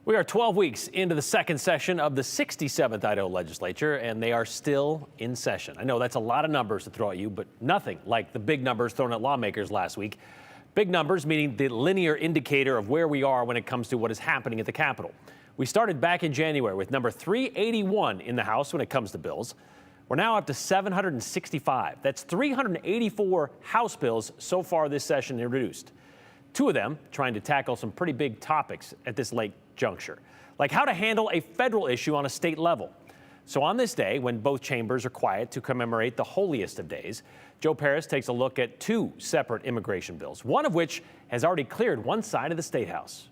We are 12 weeks into the second session of the 67th Idaho legislature, and they are still in session. I know that's a lot of numbers to throw at you, but nothing like the big numbers thrown at lawmakers last week. Big numbers meaning the linear indicator of where we are when it comes to what is happening at the Capitol. We started back in January with number 381 in the House when it comes to bills. We're now up to 765. That's 384 House bills so far this session introduced. Two of them trying to tackle some pretty big topics at this late juncture, like how to handle a federal issue on a state level. So on this day, when both chambers are quiet to commemorate the holiest of days, Joe Paris takes a look at two separate immigration bills, one of which has already cleared one side of the State House.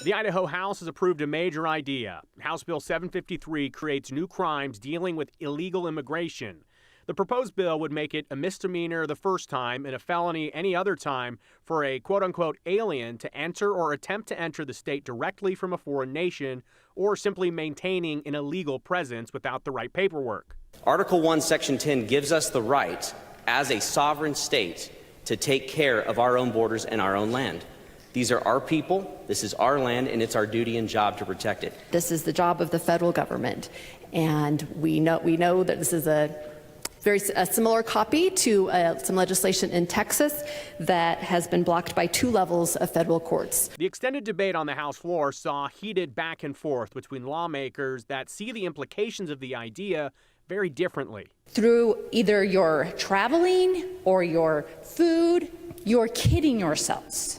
The Idaho House has approved a major idea. House Bill 753 creates new crimes dealing with illegal immigration. The proposed bill would make it a misdemeanor the first time and a felony any other time for a quote-unquote alien to enter or attempt to enter the state directly from a foreign nation or simply maintaining an illegal presence without the right paperwork. Article 1, Section 10 gives us the right as a sovereign state to take care of our own borders and our own land. These are our people, this is our land, and it's our duty and job to protect it. This is the job of the federal government, and we know that this is a similar copy to some legislation in Texas that has been blocked by two levels of federal courts. The extended debate on the House floor saw heated back and forth between lawmakers that see the implications of the idea very differently. Through either your traveling or your food, you're kidding yourselves.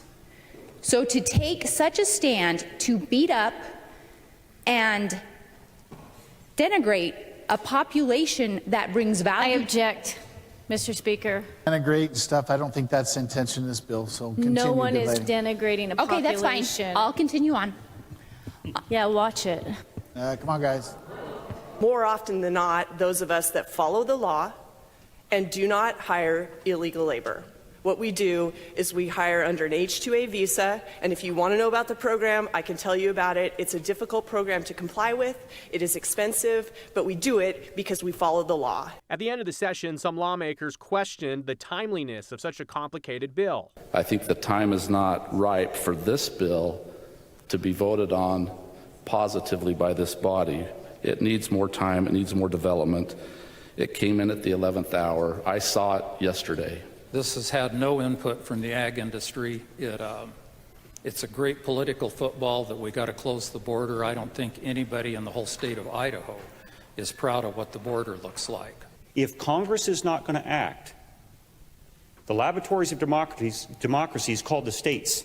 So to take such a stand to beat up and denigrate a population that brings value. I object, Mr. Speaker. Denigrate stuff. I don't think that's the intention of this bill. So continue. No one is debating. denigrating a population. Okay, that's fine. I'll continue on. Yeah, watch it. Come on, guys. More often than not, those of us that follow the law and do not hire illegal labor. What we do is we hire under an H-2A visa, and if you want to know about the program, I can tell you about it. It's a difficult program to comply with. It is expensive, but we do it because we follow the law. At the end of the session, some lawmakers questioned the timeliness of such a complicated bill. I think the time is not ripe for this bill to be voted on positively by this body. It needs more time. It needs more development. It came in at the 11th hour. I saw it yesterday. This has had no input from the ag industry. It's a great political football that we got to close the border. I don't think anybody in the whole state of Idaho is proud of what the border looks like. If Congress is not going to act, the laboratories of democracies called the states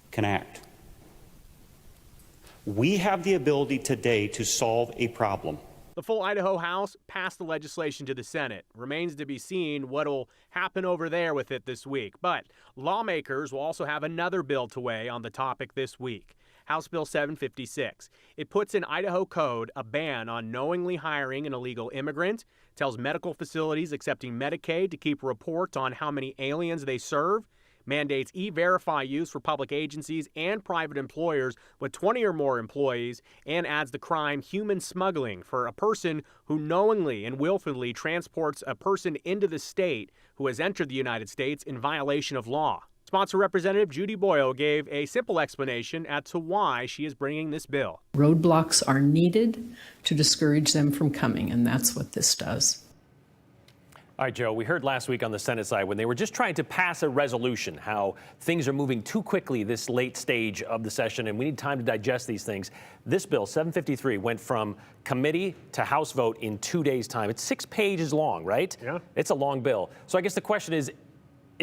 can act. We have the ability today to solve a problem. The full Idaho House passed the legislation to the Senate. Remains to be seen what will happen over there with it this week. But lawmakers will also have another bill to weigh on the topic this week. House Bill 756. It puts in Idaho code a ban on knowingly hiring an illegal immigrant, tells medical facilities accepting Medicaid to keep a report on how many aliens they serve, mandates E-Verify use for public agencies and private employers with 20 or more employees, and adds the crime human smuggling for a person who knowingly and willfully transports a person into the state who has entered the United States in violation of law. Sponsor Representative Judy Boyle gave a simple explanation as to why she is bringing this bill. Roadblocks are needed to discourage them from coming, and that's what this does. All right, Joe, we heard last week on the Senate side when they were just trying to pass a resolution, how things are moving too quickly this late stage of the session, and we need time to digest these things. This bill, 753, went from committee to House vote in 2 days' time. It's 6 pages long, right? Yeah. It's a long bill. So I guess the question is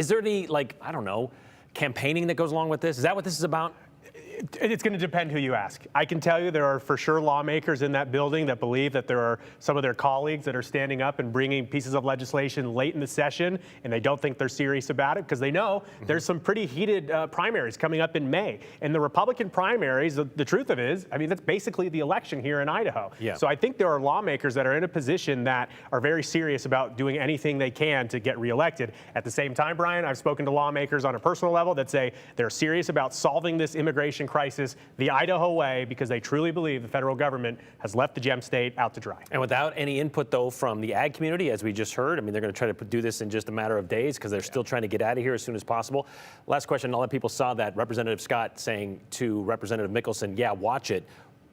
there any, I don't know, campaigning that goes along with this? Is that what this is about? It's going to depend who you ask. I can tell you there are for sure lawmakers in that building that believe that there are some of their colleagues that are standing up and bringing pieces of legislation late in the session, and they don't think they're serious about it because they know there's some pretty heated primaries coming up in May. And the Republican primaries, the truth of it is, I mean, that's basically the election here in Idaho. Yeah. So I think there are lawmakers that are in a position that are very serious about doing anything they can to get reelected. At the same time, Brian, I've spoken to lawmakers on a personal level that say they're serious about solving this immigration crisis the Idaho way because they truly believe the federal government has left the gem state out to dry. And without any input, though, from the ag community, as we just heard, I mean, they're going to try to do this in just a matter of days because they're still trying to get out of here as soon as possible. Last question. A lot of people saw that Representative Scott saying to Representative Mickelson, yeah, watch it.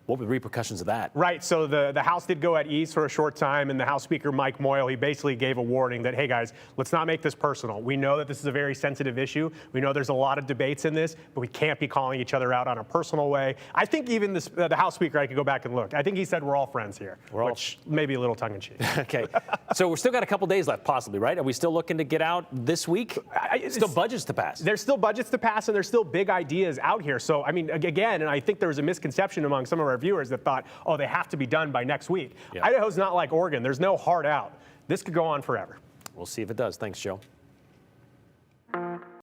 What were the repercussions of that? Right. So the House did go at ease for a short time, and the House Speaker, Mike Moyle, he basically gave a warning that, hey, guys, let's not make this personal. We know that this is a very sensitive issue. We know there's a lot of debates in this, but we can't be calling each other out on a personal way. I think even the House Speaker, I could go back and look. I think he said we're all friends here, which may be a little tongue-in-cheek. Okay. So we're still got a couple days left, possibly, right? Are we still looking to get out this week? Still budgets to pass. There's still budgets to pass, and there's still big ideas out here. So, I mean, again, and I think there was a misconception among some of our viewers that thought, oh, they have to be done by next week. Yeah. Idaho's not like Oregon. There's no hard out. This could go on forever. We'll see if it does. Thanks, Joe.